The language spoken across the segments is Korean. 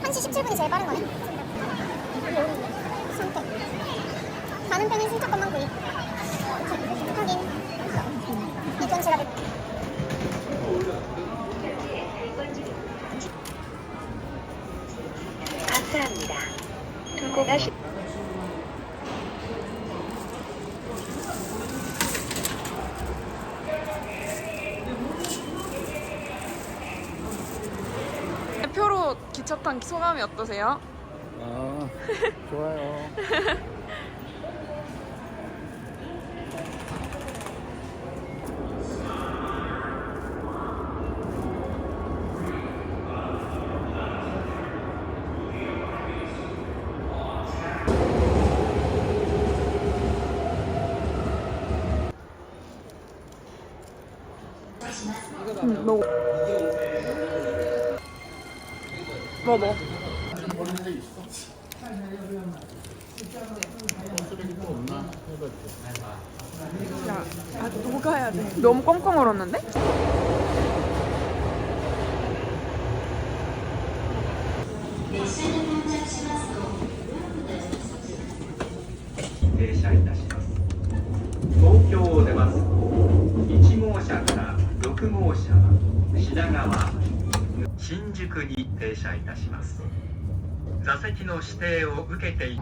1시 17분이 제일 빠른 거네. 선택. 가는 편인 승차권만 구입. 확인. 이건 지갑. 감사합니다. 두고 가시. 표로 기차 탄 소감이 어떠세요? 아, 좋아요. 먹어. 먹어. 야, 아, 녹아야 돼. 너무 꽝꽝 얼었는데? 停車いたします。東京を出ます。1号車から6号車は品川、新宿に停車いたします。座席の指定を受けてい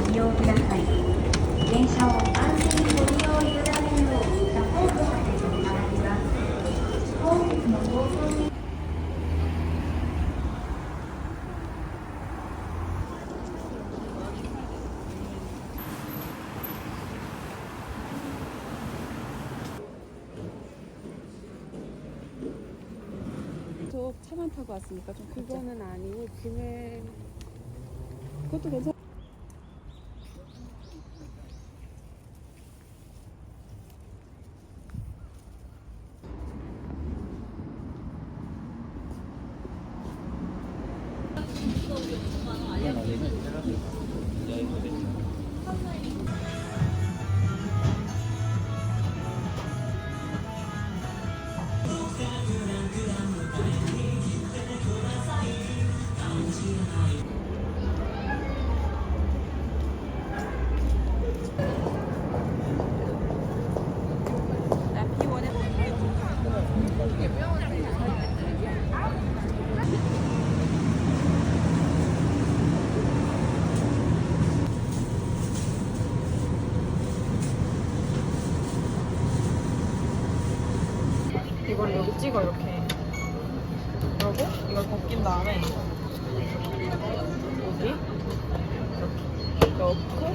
利用ください。電車を安全にご利用いただけるようサポートさせていただきます。本日の放送に저 차만 타고 왔으니까 좀 그거는 아니고 짐을 그것도 괜찮. 이걸 여기 찍어 이렇게. 그러고 이걸 벗긴 다음에 여기 이렇게 넣고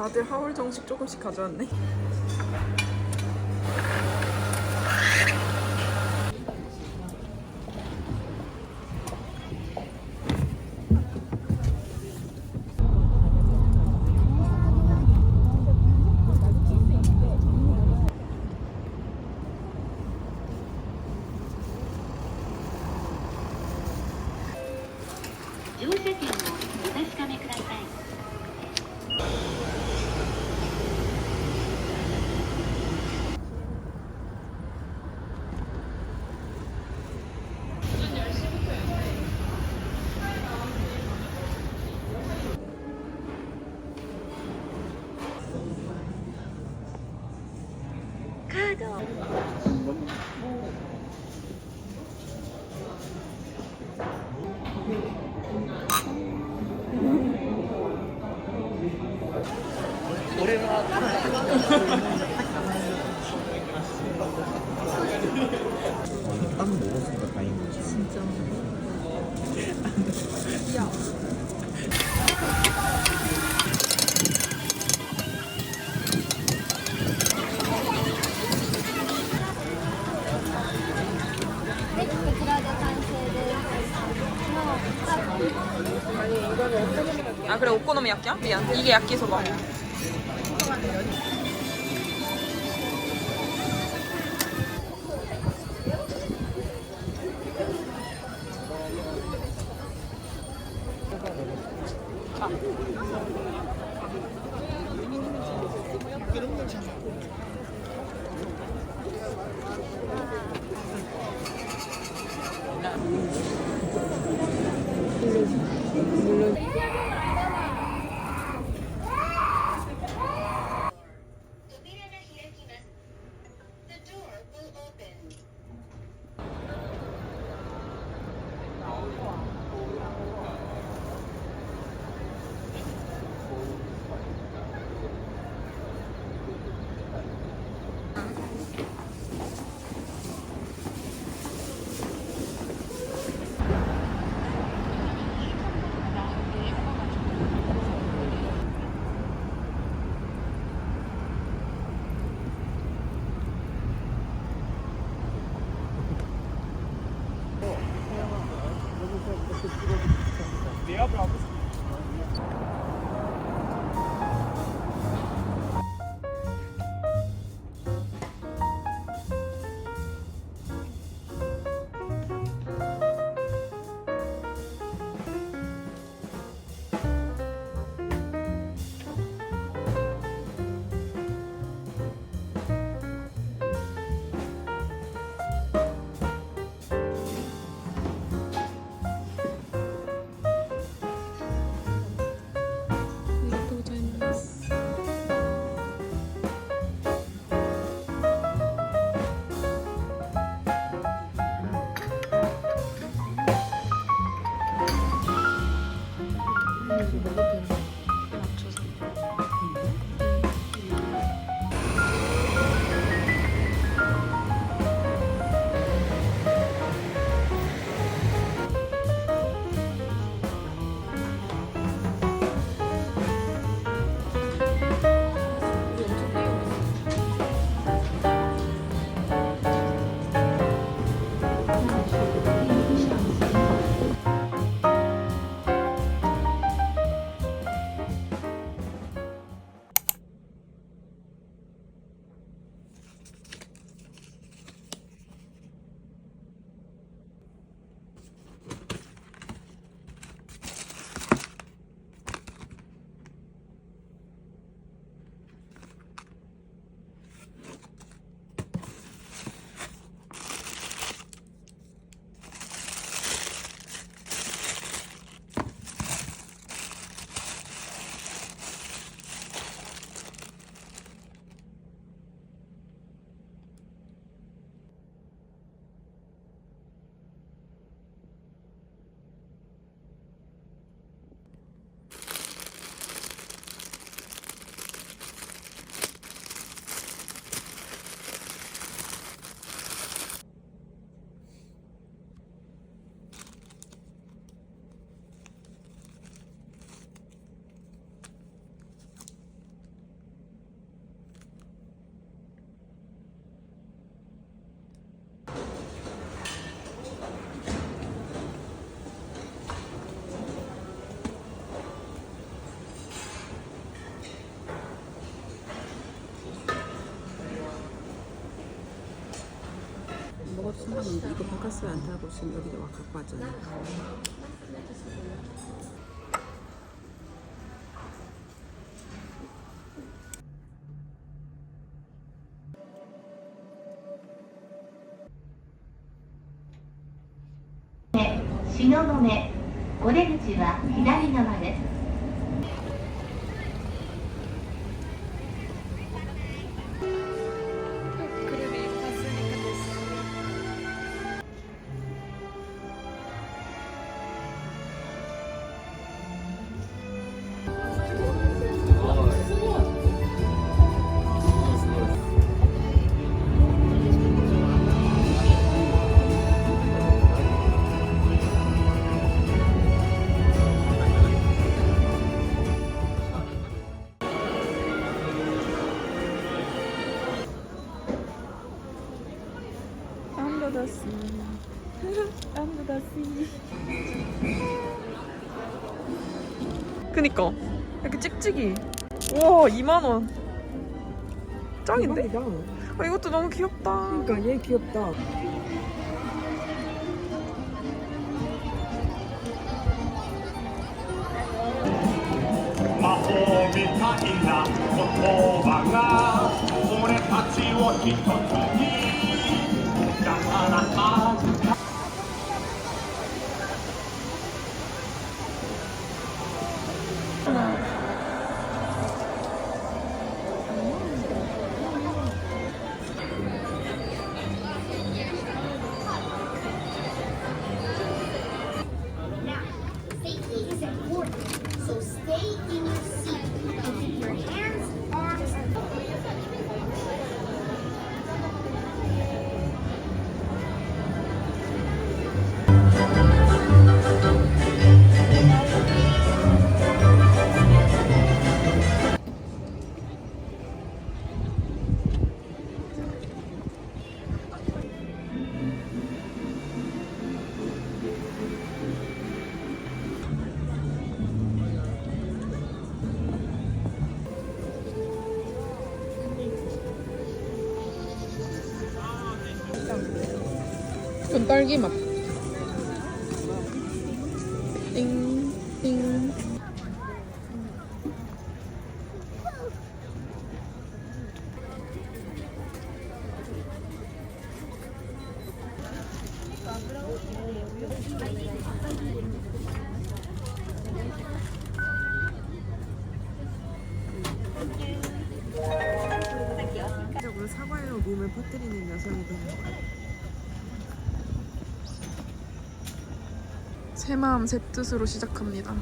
다들 하울 정식 조금씩 가져왔네.乗車券をお確かめください。カード。 빵 먹었으니까 다행인 거지. 진짜. 아 그래 오코노미야끼야? 미안. 이게 야끼소바. 사람인데 이거 바카스 안 타고 지금 여기다 와 갖고 왔잖아. 東雲お出口は左側です。 그니까 이렇게 찍찍이. 우와 2만원. 짱인데? 대박이다. 아, 이것도 너무 귀엽다. 그러니까 얘 귀엽다. Safety is important, so stay in your seat and keep your hands, arms, 이건 딸기 맛. 띵, 띵. 적으로 사과로 몸을 퍼뜨리는 여성이 되는 거야. 새 마음 새 뜻으로 시작합니다.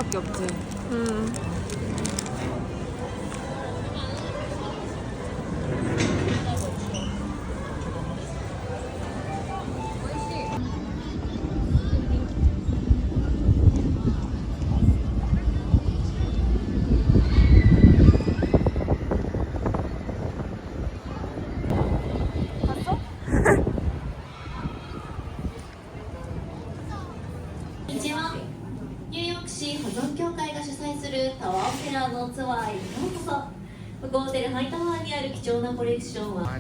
수밖에 없지.こんにちは。ニューヨーク市保存協会が主催するタワーオペラのツアーへようこそ。ここホテルハイタワーにある貴重なコレクションは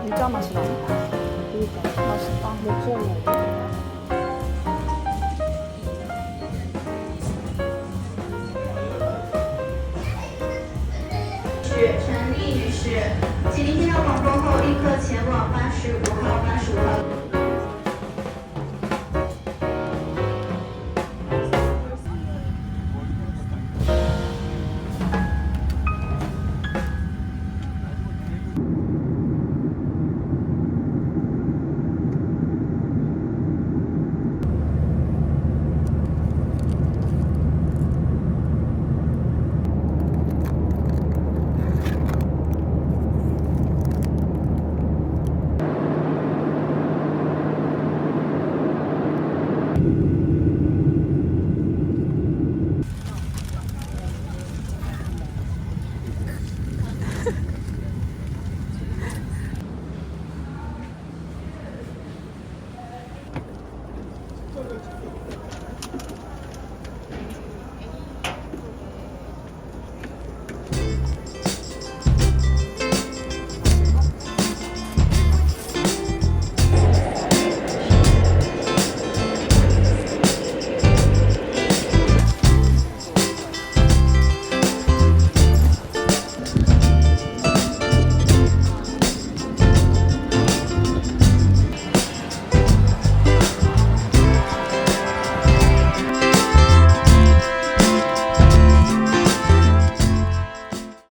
진짜 맛이 난다. 맛있다. 목소리. 是陈丽女士，请您听到广播后立刻前往85号、85号